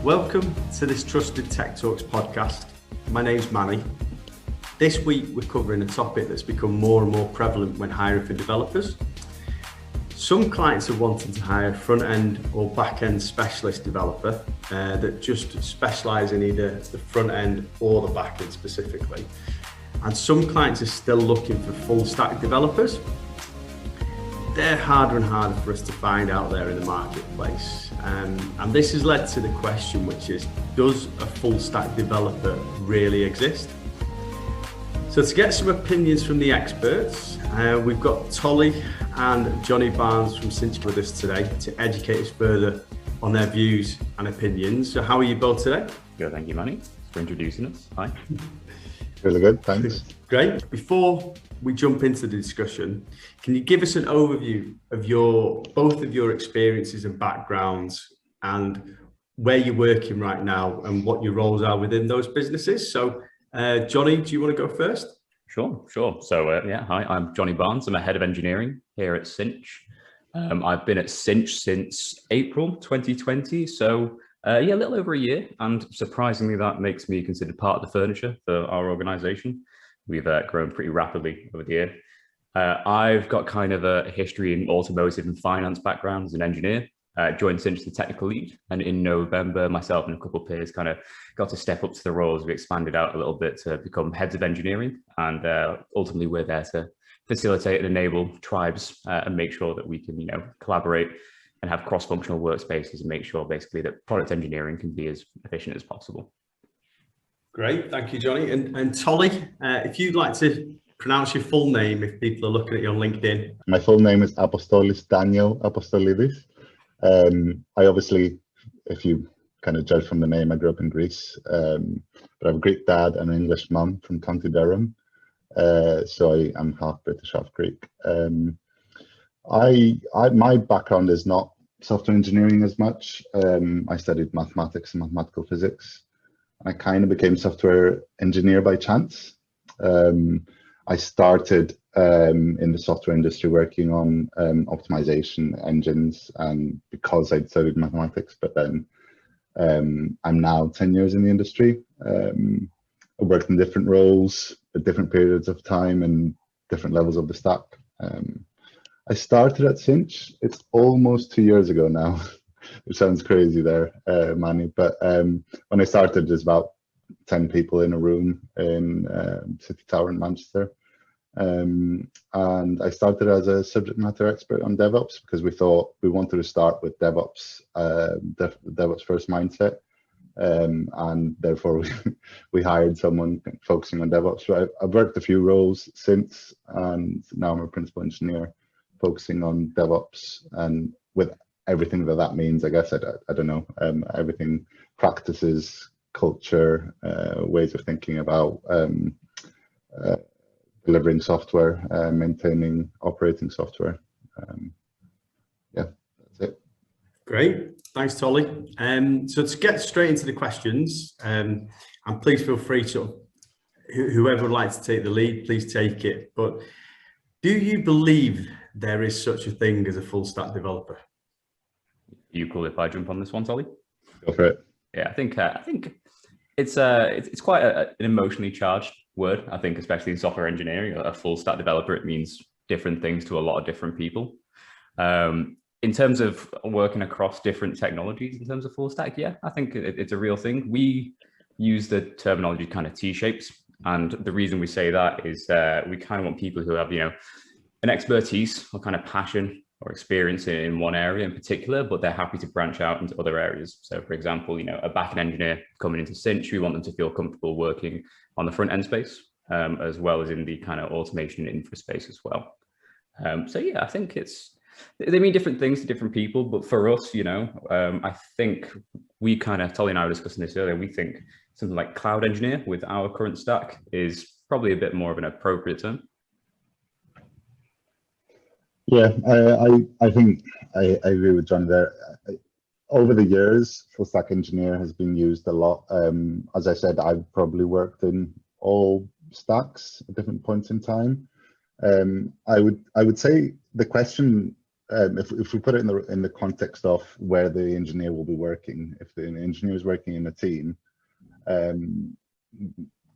Welcome to this Trusted Tech Talks podcast. My name's Manny. This week we're covering a topic that's become more and more prevalent when hiring for developers. Some clients are wanting to hire a front-end or back-end specialist developer that just specialise in either the front-end or the back-end specifically. And some clients are still looking for full-stack developers. They're harder and harder for us to find out there in the marketplace. And this has led to the question, which is, does a full-stack developer really exist? So to get some opinions from the experts, we've got Tolly and Jonnie Barnes from Cinch with us today to educate us further on their views and opinions. So how are you both today? Good, thank you, Manny, for introducing us. Hi. Really good, thanks. Great. Before we jump into the discussion, can you give us an overview of both of your experiences and backgrounds and where you're working right now and what your roles are within those businesses? So Jonnie, do you want to go first? Sure. So hi, I'm Jonnie Barnes. I'm a head of engineering here at Cinch. I've been at Cinch since April 2020, so a little over a year, and surprisingly that makes me considered part of the furniture for our organization. We've grown pretty rapidly over the year. I've got kind of a history in automotive and finance background as an engineer. Joined Cinch as the technical lead, and in November myself and a couple of peers kind of got to step up to the roles. We expanded out a little bit to become heads of engineering, and ultimately we're there to facilitate and enable tribes and make sure that we can collaborate and have cross-functional workspaces and make sure basically that product engineering can be as efficient as possible. Great, thank you, Jonnie. And Tolly, if you'd like to pronounce your full name if people are looking at you on LinkedIn. My full name is Apostolos Daniel Apostolidis. I obviously, if you kind of judge from the name, I grew up in Greece, but I have a Greek dad and an English mum from County Durham. So I'm half British, half Greek. My background is not software engineering as much. I studied mathematics and mathematical physics. I kind of became software engineer by chance. I started in the software industry working on optimization engines, and because I'd studied mathematics, but then I'm now 10 years in the industry. I worked in different roles at different periods of time and different levels of the stack. I started at Cinch. It's almost 2 years ago now. It sounds crazy there, Manny, but when I started, there's about 10 people in a room in City Tower in Manchester. And I started as a subject matter expert on DevOps because we thought we wanted to start with DevOps, DevOps first mindset. And therefore we hired someone focusing on DevOps. So I've worked a few roles since, and now I'm a principal engineer focusing on DevOps, and with everything that means, I guess. I don't know, everything, practices, culture, ways of thinking about delivering software, maintaining, operating software. That's it. Great, thanks, Tolly. So to get straight into the questions, and please feel free to, whoever would like to take the lead, please take it. But do you believe there is such a thing as a full stack developer? You cool if I jump on this one, Tolly? Go for it. Yeah, I think it's quite an emotionally charged word. I think, especially in software engineering, a full stack developer, it means different things to a lot of different people. In terms of working across different technologies, in terms of full stack, yeah, I think it's a real thing. We use the terminology kind of T-shapes, and the reason we say that is we kind of want people who have an expertise or kind of passion or experience in one area in particular, but they're happy to branch out into other areas. So for example, a backend engineer coming into Cinch, we want them to feel comfortable working on the front end space, as well as in the kind of automation and infra space as well. So yeah, I think they mean different things to different people, but for us, I think we Tolly and I were discussing this earlier, we think something like cloud engineer with our current stack is probably a bit more of an appropriate term. Yeah, I think I agree with John there. Over the years, full stack engineer has been used a lot. As I said, I've probably worked in all stacks at different points in time. I would say the question if we put it in the context of where the engineer will be working, if the engineer is working in a team,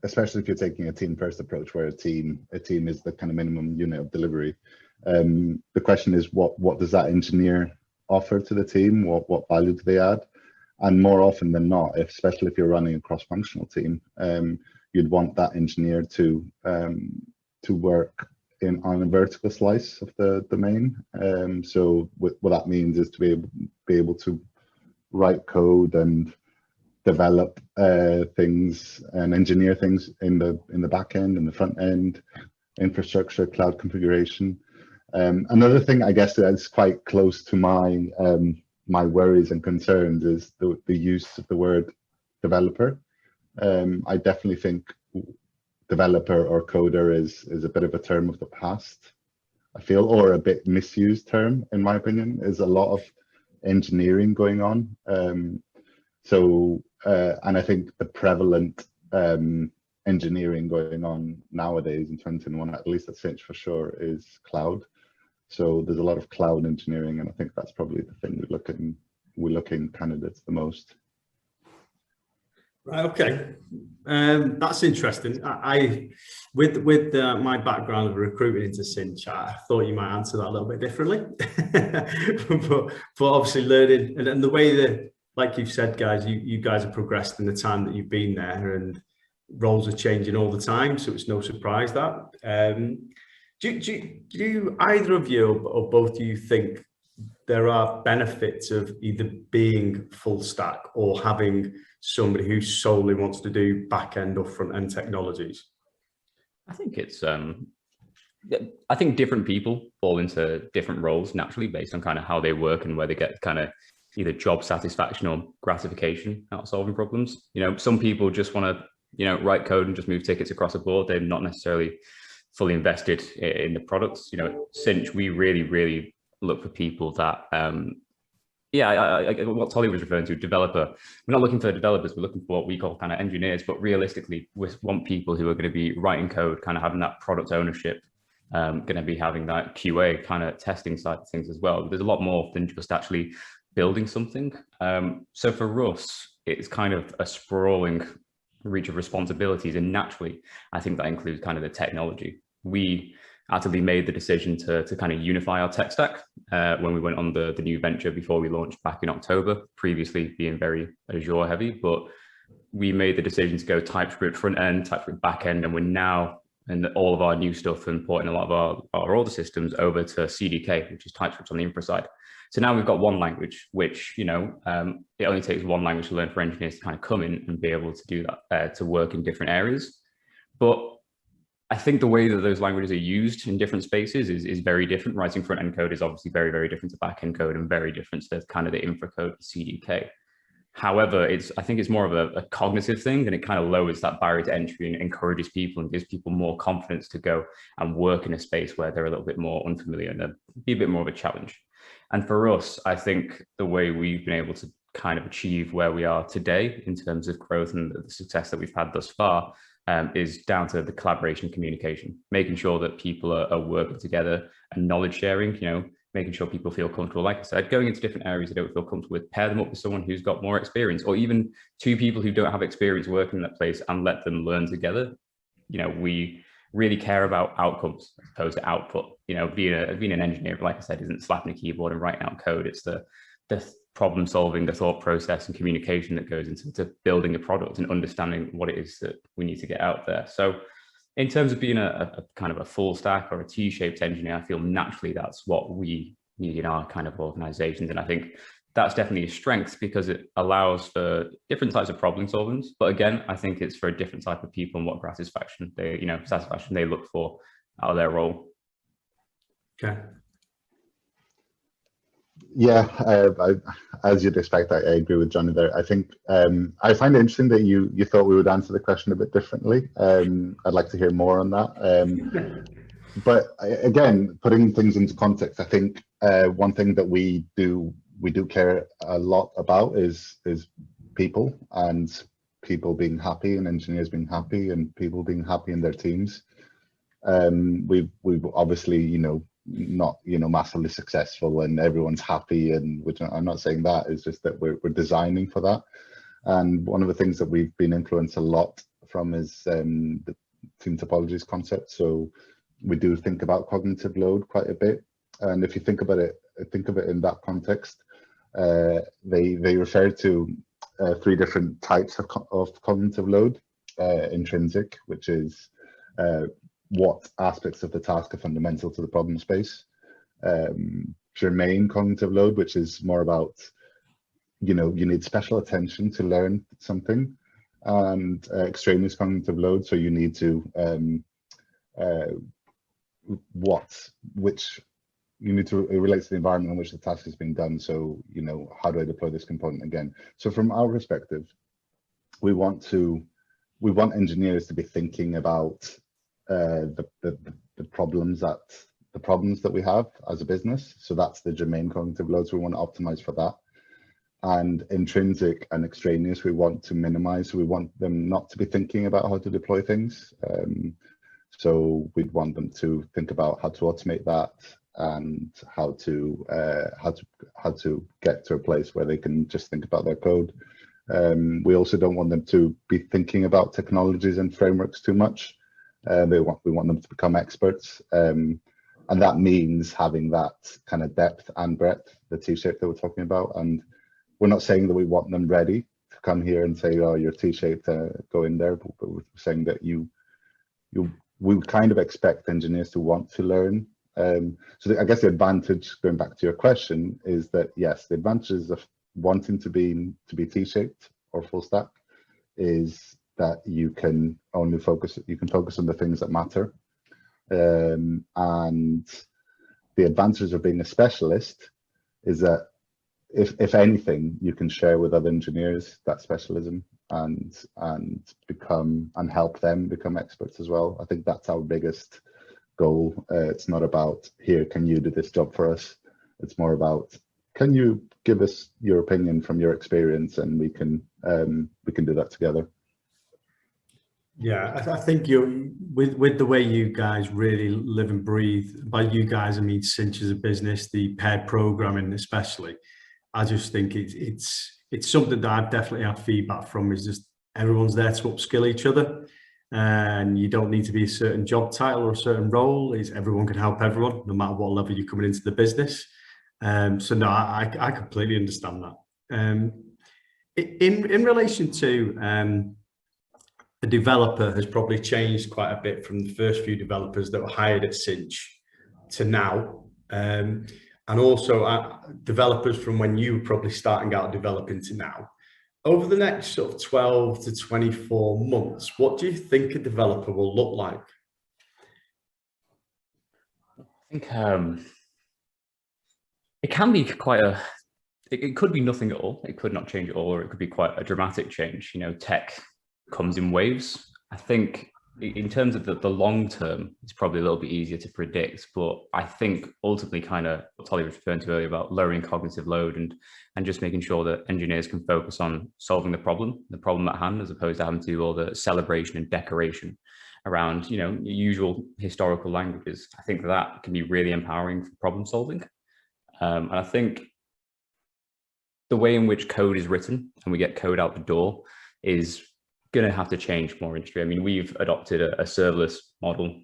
especially if you're taking a team first approach where a team is the kind of minimum unit of delivery, the question is what does that engineer offer to the team? What value do they add? And more often than not, especially if you're running a cross-functional team, you'd want that engineer to work on a vertical slice of the domain. So what that means is to be able to write code and develop things and engineer things in the back end, in the front end, infrastructure, cloud configuration. Another thing, I guess, that's quite close to my worries and concerns is the use of the word developer. I definitely think developer or coder is a bit of a term of the past, I feel, or a bit misused term, in my opinion. There's a lot of engineering going on. And I think the prevalent engineering going on nowadays in 2021, at least at Cinch for sure, is cloud. So there's a lot of cloud engineering, and I think that's probably the thing we're looking candidates the most. Right. Okay. That's interesting. With my background of recruiting into Cinch, I thought you might answer that a little bit differently, but obviously learning and the way that, like you've said, guys, you guys have progressed in the time that you've been there, and roles are changing all the time, so it's no surprise that. Do either of you or both of you think there are benefits of either being full stack or having somebody who solely wants to do back end or front end technologies? I think it's I think different people fall into different roles naturally based on kind of how they work and where they get kind of either job satisfaction or gratification out of solving problems. You know, some people just want to, write code and just move tickets across the board. They're not necessarily fully invested in the products. Cinch, we really look for people that what Tolly was referring to, developer. We're not looking for developers, we're looking for what we call kind of engineers, but realistically we want people who are going to be writing code, kind of having that product ownership, going to be having that QA kind of testing side of things as well. There's a lot more than just actually building something. So for us, it's kind of a sprawling reach of responsibilities, and naturally I think that includes kind of the technology. We actively made the decision to kind of unify our tech stack when we went on the new venture before we launched back in October, previously being very Azure heavy, but we made the decision to go TypeScript front end, TypeScript back end, and we're now in all of our new stuff and porting a lot of our older systems over to CDK, which is TypeScript on the infra side. So now we've got one language, which, it only takes one language to learn for engineers to kind of come in and be able to do that, to work in different areas. But I think the way that those languages are used in different spaces is very different. Writing front-end code is obviously very different to back-end code and very different to kind of the infra code, CDK. However, I think it's more of a cognitive thing, and it kind of lowers that barrier to entry and encourages people and gives people more confidence to go and work in a space where they're a little bit more unfamiliar and be a bit more of a challenge. And for us, I think the way we've been able to kind of achieve where we are today in terms of growth and the success that we've had thus far is down to the collaboration and communication, making sure that people are working together and knowledge sharing, making sure people feel comfortable. Like I said, going into different areas they don't feel comfortable with, pair them up with someone who's got more experience, or even two people who don't have experience working in that place and let them learn together. We really care about outcomes as opposed to output. Being an engineer, like I said, isn't slapping a keyboard and writing out code. It's the problem solving, the thought process and communication that goes into building a product and understanding what it is that we need to get out there. So in terms of being a kind of a full stack or a T-shaped engineer, I feel naturally that's what we need in our kind of organizations. And I think that's definitely a strength because it allows for different types of problem solving. But again, I think it's for a different type of people and what satisfaction they look for out of their role. Okay. Yeah, as you'd expect, I agree with Jonnie there. I think I find it interesting that you thought we would answer the question a bit differently. I'd like to hear more on that. But again, putting things into context, I think one thing that we do care a lot about is people, and people being happy, and engineers being happy, and people being happy in their teams. We've obviously, not massively successful and everyone's happy, and which I'm not saying that. It's just that we're designing for that. And one of the things that we've been influenced a lot from is the team topologies concept. So we do think about cognitive load quite a bit. And if you think about it, think of it in that context, they refer to 3 different types of cognitive load. Intrinsic, which is what aspects of the task are fundamental to the problem space. Germane cognitive load, which is more about, you need special attention to learn something. And extraneous cognitive load, so you need to it relates to the environment in which the task is being done. So, how do I deploy this component again? So from our perspective, we want engineers to be thinking about the problems that we have as a business. So that's the germane cognitive loads. We want to optimize for that. And intrinsic and extraneous, we want to minimize. We want them not to be thinking about how to deploy things. So we'd want them to think about how to automate that and how to get to a place where they can just think about their code. We also don't want them to be thinking about technologies and frameworks too much. We want them to become experts. And that means having that kind of depth and breadth, the T-shape that we're talking about. And we're not saying that we want them ready to come here and say, oh, you're T-shaped, go in there. But we're saying that we kind of expect engineers to want to learn. So I guess the advantage, going back to your question, is that yes, the advantages of wanting to be T-shaped or full stack is that you can focus on the things that matter. And the advantage of being a specialist is that if anything, you can share with other engineers that specialism and help them become experts as well. I think that's our biggest goal. It's not about, here, can you do this job for us? It's more about, can you give us your opinion from your experience, and we can do that together. Yeah, I think with the way you guys really live and breathe. By you guys, I mean Cinch as a business, the paired programming especially. I just think it's something that I've definitely had feedback from, is just everyone's there to upskill each other, and you don't need to be a certain job title or a certain role. Is everyone can help everyone, no matter what level you're coming into the business. So no, I completely understand that. In relation to the developer has probably changed quite a bit from the first few developers that were hired at Cinch to now. And also developers from when you were probably starting out developing to now. Over the next sort of 12 to 24 months, what do you think a developer will look like? I think it can be quite it could be nothing at all. It could not change at all, or it could be quite a dramatic change. Tech comes in waves. I think in terms of the long term, it's probably a little bit easier to predict, but I think ultimately kind of what Tolly was referring to earlier about lowering cognitive load and just making sure that engineers can focus on solving the problem at hand, as opposed to having to do all the celebration and decoration around, usual historical languages. I think that can be really empowering for problem solving. And I think the way in which code is written and we get code out the door is going to have to change more industry. I mean, we've adopted a serverless model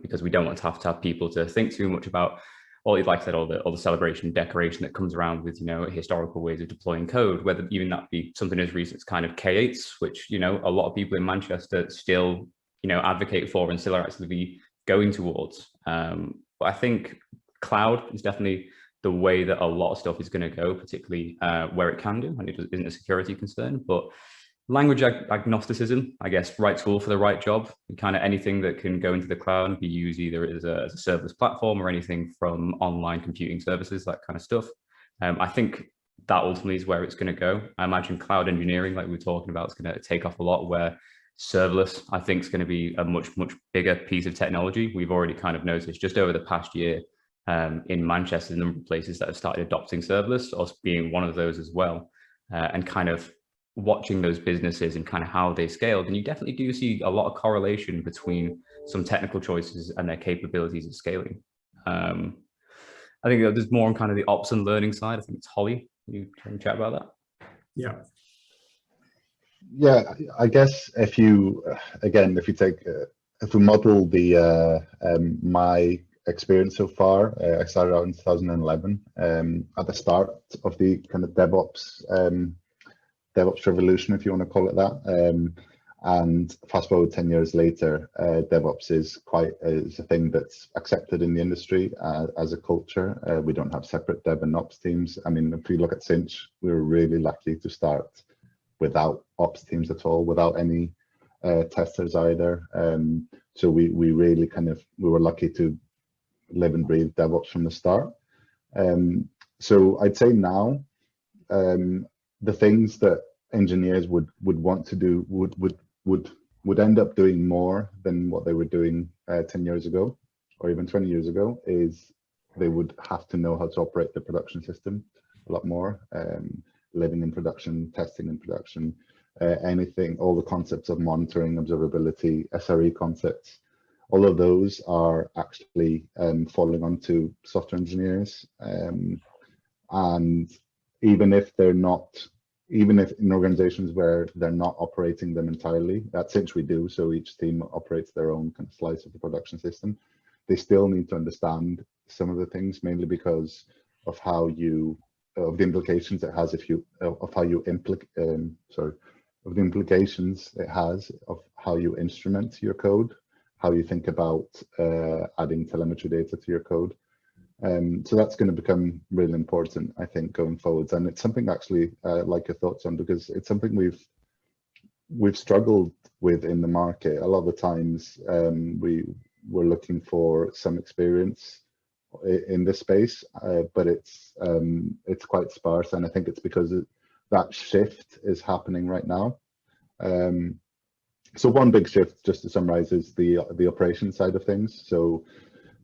because we don't want to have people to think too much about all the celebration decoration that comes around with, historical ways of deploying code, whether even that be something as recent as kind of K8s, which, a lot of people in Manchester still, advocate for and still are actually going towards. But I think cloud is definitely the way that a lot of stuff is going to go, particularly where it can do, and it isn't a security concern. But language agnosticism, I guess, right tool for the right job, and kind of anything that can go into the cloud and be used either as a serverless platform or anything from online computing services, that kind of stuff. I think that ultimately is where it's going to go. I imagine cloud engineering, like we were talking about, is going to take off a lot, where serverless, I think, is going to be a much, much bigger piece of technology. We've already kind of noticed just over the past year in Manchester, the number of places that have started adopting serverless, us being one of those as well, and kind of watching those businesses and kind of how they scaled. And you definitely do see a lot of correlation between some technical choices and their capabilities of scaling. I think there's more on kind of the ops and learning side. I think it's Holly. You can chat about that. Yeah. Yeah, I guess if you model the my experience so far, I started out in 2011 at the start of the kind of Devops Revolution, if you want to call it that. And fast forward 10 years later, DevOps is a thing that's accepted in the industry as a culture. We don't have separate dev and ops teams. I mean, if you look at Cinch, we were really lucky to start without ops teams at all, without any testers either. So we really we were lucky to live and breathe DevOps from the start. So I'd say now, the things that engineers would want to do would end up doing more than what they were doing 10 years ago, or even 20 years ago, is they would have to know how to operate the production system a lot more, living in production, testing in production, all the concepts of monitoring, observability, SRE concepts, all of those are actually falling onto software engineers. And even if in organizations where they're not operating them entirely, at Cinch we do, so each team operates their own kind of slice of the production system, they still need to understand some of the things, mainly because of the implications it has of the implications it has of how you instrument your code, how you think about adding telemetry data to your code. So that's going to become really important, I think, going forwards. And it's something actually like your thoughts on, because it's something we've struggled with in the market. A lot of the times we're looking for some experience in this space, but it's quite sparse. And I think it's because that shift is happening right now. So one big shift, just to summarize, is the operation side of things. So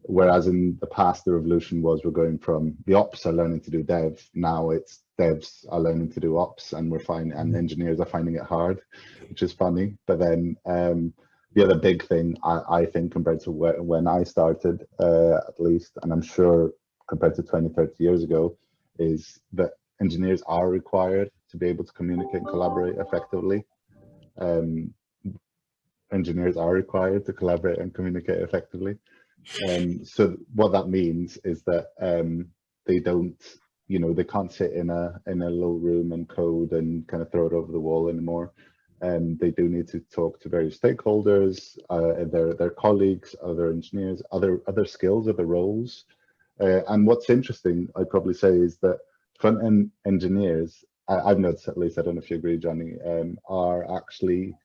whereas in the past, the revolution was we're going from the ops are learning to do dev, now it's devs are learning to do ops, and and engineers are finding it hard, which is funny. But then the other big thing, I think, compared to when I started, at least, and I'm sure compared to 20, 30 years ago, is that engineers are required to be able to communicate and collaborate effectively. Engineers are required to collaborate and communicate effectively. So what that means is that they don't, they can't sit in a little room and code and kind of throw it over the wall anymore. They do need to talk to various stakeholders, their colleagues, other engineers, other skills, other roles. And what's interesting, I'd probably say, is that front-end engineers, I've noticed, at least, I don't know if you agree, Jonnie, are actually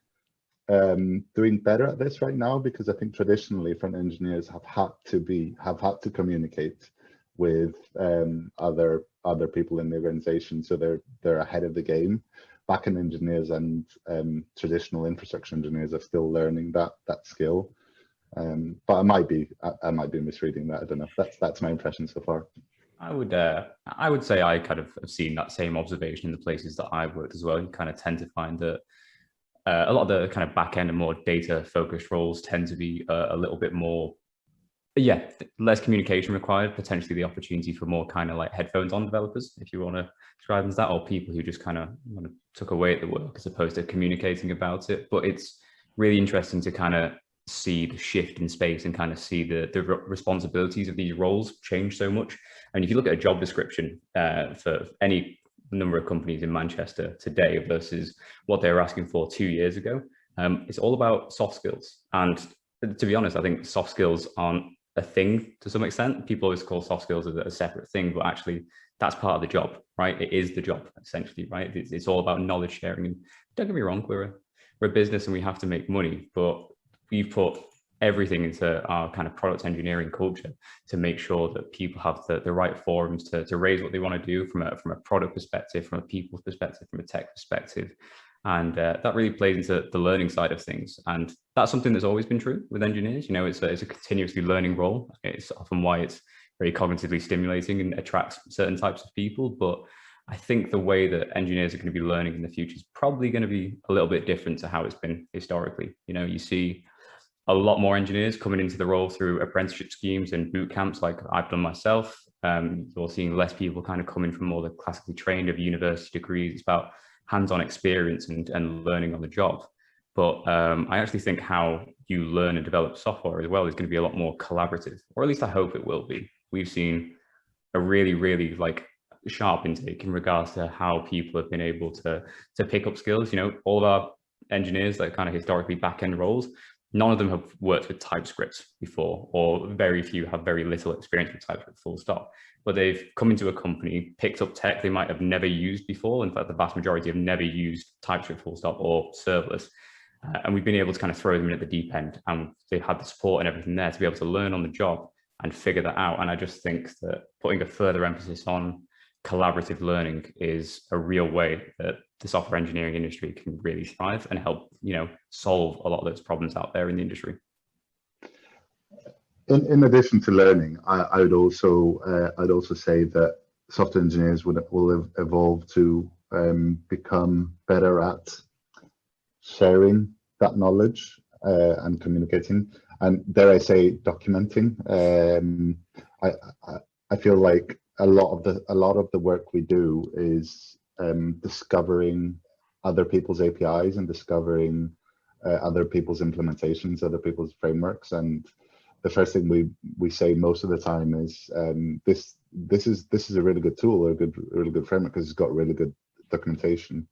doing better at this right now, because I think traditionally front engineers have had to communicate with other people in the organization, so they're ahead of the game. Backend engineers and traditional infrastructure engineers are still learning that skill, but I might be misreading that. I don't know. That's my impression so far. I would say I kind of have seen that same observation in the places that I've worked as well. You kind of tend to find that a lot of the kind of back-end and more data-focused roles tend to be a little bit more, less communication required, potentially the opportunity for more kind of like headphones-on developers, if you want to describe them as that, or people who just kind of took away at the work as opposed to communicating about it. But it's really interesting to kind of see the shift in space and kind of see the responsibilities of these roles change so much. And if you look at a job description for any number of companies in Manchester today versus what they were asking for 2 years ago, it's all about soft skills. And to be honest, I think soft skills aren't a thing to some extent. People always call soft skills a separate thing, but actually that's part of the job, right? It is the job, essentially, right? It's all about knowledge sharing. And don't get me wrong, we're a business and we have to make money, but we've put everything into our kind of product engineering culture to make sure that people have the right forums to raise what they want to do from a product perspective, from a people perspective, from a tech perspective. And that really plays into the learning side of things. And that's something that's always been true with engineers. It's a continuously learning role. It's often why it's very cognitively stimulating and attracts certain types of people. But I think the way that engineers are going to be learning in the future is probably going to be a little bit different to how it's been historically. You see a lot more engineers coming into the role through apprenticeship schemes and boot camps like I've done myself. You're seeing less people kind of coming from more the classically trained of university degrees. It's about hands-on experience and learning on the job. But I actually think how you learn and develop software as well is going to be a lot more collaborative, or at least I hope it will be. We've seen a really, really like sharp intake in regards to how people have been able to pick up skills. You know, all of our engineers that kind of historically back-end roles, none of them have worked with TypeScript before, or very few have very little experience with TypeScript full stop. But they've come into a company, picked up tech they might have never used before. In fact, the vast majority have never used TypeScript full stop or serverless. And we've been able to kind of throw them in at the deep end, and they've had the support and everything there to be able to learn on the job and figure that out. And I just think that putting a further emphasis on collaborative learning is a real way that the software engineering industry can really thrive and help, you know, solve a lot of those problems out there in the industry. In addition to learning, I'd also say that software engineers will evolve to become better at sharing that knowledge and communicating, and dare I say, documenting. I feel like a lot of the work we do is discovering other people's APIs and discovering other people's implementations, other people's frameworks. And the first thing we say most of the time is this is a really good tool, or a really good framework, because it's got really good documentation.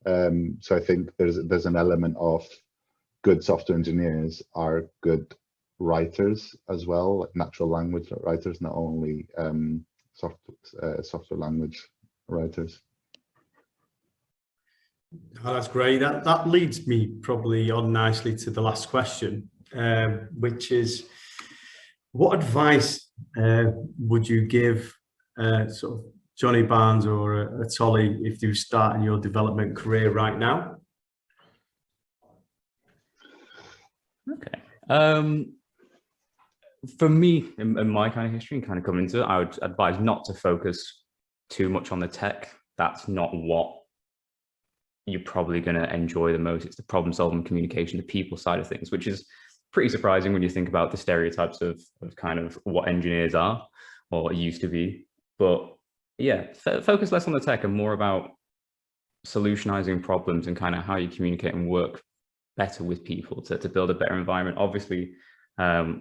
So I think there's an element of good software engineers are good writers as well, like natural language writers, not only software language writers. Oh, that's great. That leads me probably on nicely to the last question, which is, what advice would you give sort of Jonnie Barnes or a Tolly if you're starting your development career right now? Okay. For me, in my kind of history and kind of coming into it, I would advise not to focus too much on the tech. That's not what you're probably going to enjoy the most. It's the problem solving, communication, the people side of things, which is pretty surprising when you think about the stereotypes of kind of what engineers are or used to be. But yeah, focus less on the tech and more about solutionizing problems and kind of how you communicate and work better with people to build a better environment. Obviously,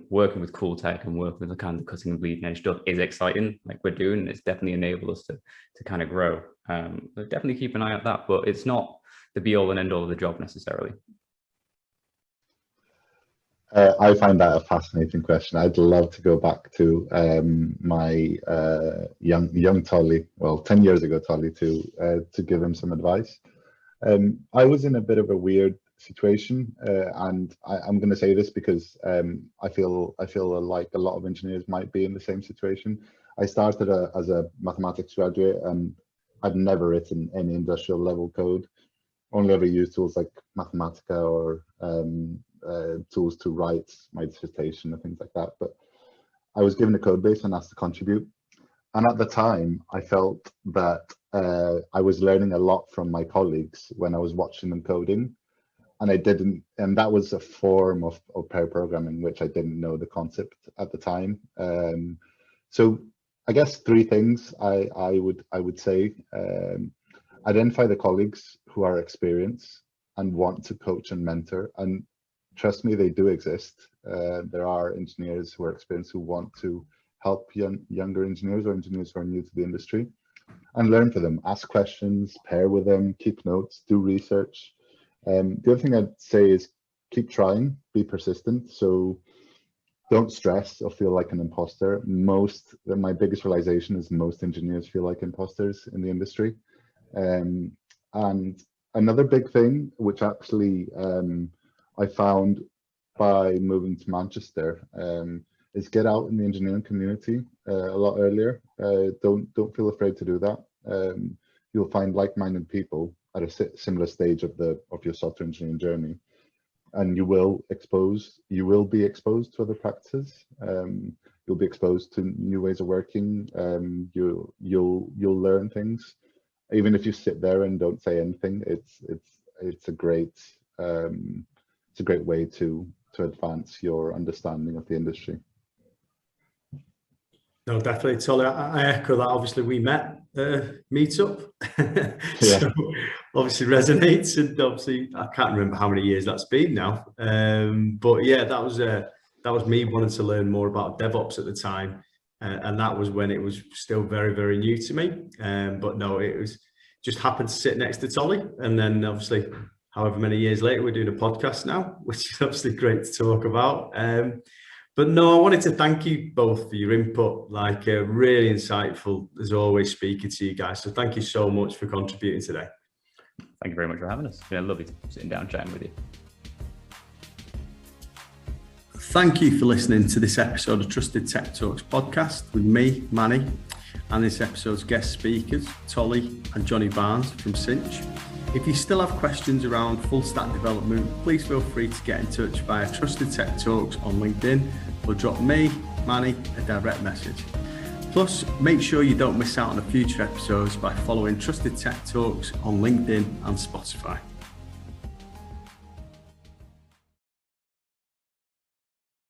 working with cool tech and working with the kind of cutting and bleeding edge stuff is exciting, like we're doing, and it's definitely enabled us to kind of grow. Definitely keep an eye on that, but it's not the be all and end all of the job necessarily. I find that a fascinating question. I'd love to go back to my young Tolly, well, 10 years ago Tolly, to give him some advice. I was in a bit of a weird situation, and I'm going to say this because I feel like a lot of engineers might be in the same situation. I started as a mathematics graduate, and I've never written any industrial level code. Only ever used tools like Mathematica or tools to write my dissertation and things like that. But I was given a code base and asked to contribute. And at the time, I felt that I was learning a lot from my colleagues when I was watching them coding. And I didn't, and that was a form of pair programming, which I didn't know the concept at the time. So I guess three things I would say. Identify the colleagues who are experienced and want to coach and mentor. And trust me, they do exist. There are engineers who are experienced who want to help younger engineers or engineers who are new to the industry, and learn from them. Ask questions, pair with them, keep notes, do research. The other thing I'd say is keep trying, be persistent. So don't stress or feel like an imposter. My biggest realization is most engineers feel like imposters in the industry. And another big thing, which actually I found by moving to Manchester, is get out in the engineering community a lot earlier. Don't feel afraid to do that. You'll find like-minded people at a similar stage of your software engineering journey, and you will be exposed to other practices. You'll be exposed to new ways of working. You'll learn things. Even if you sit there and don't say anything, it's a great way to to advance your understanding of the industry. No, definitely, Tolly. I echo that. Obviously, we met meetup, so obviously resonates, and obviously I can't remember how many years that's been now. But yeah, that was me wanting to learn more about DevOps at the time, and that was when it was still very, very new to me. But no, it was just happened to sit next to Tolly, and then obviously, however many years later, we're doing a podcast now, which is obviously great to talk about. But no, I wanted to thank you both for your input, really insightful, as always, speaking to you guys. So thank you so much for contributing today. Thank you very much for having us. It's been lovely sitting down chatting with you. Thank you for listening to this episode of Trusted Tech Talks podcast with me, Manny, and this episode's guest speakers, Tolly and Jonnie Barnes from Cinch. If you still have questions around full stack development, please feel free to get in touch via Trusted Tech Talks on LinkedIn or drop me, Manny, a direct message. Plus, make sure you don't miss out on the future episodes by following Trusted Tech Talks on LinkedIn and Spotify.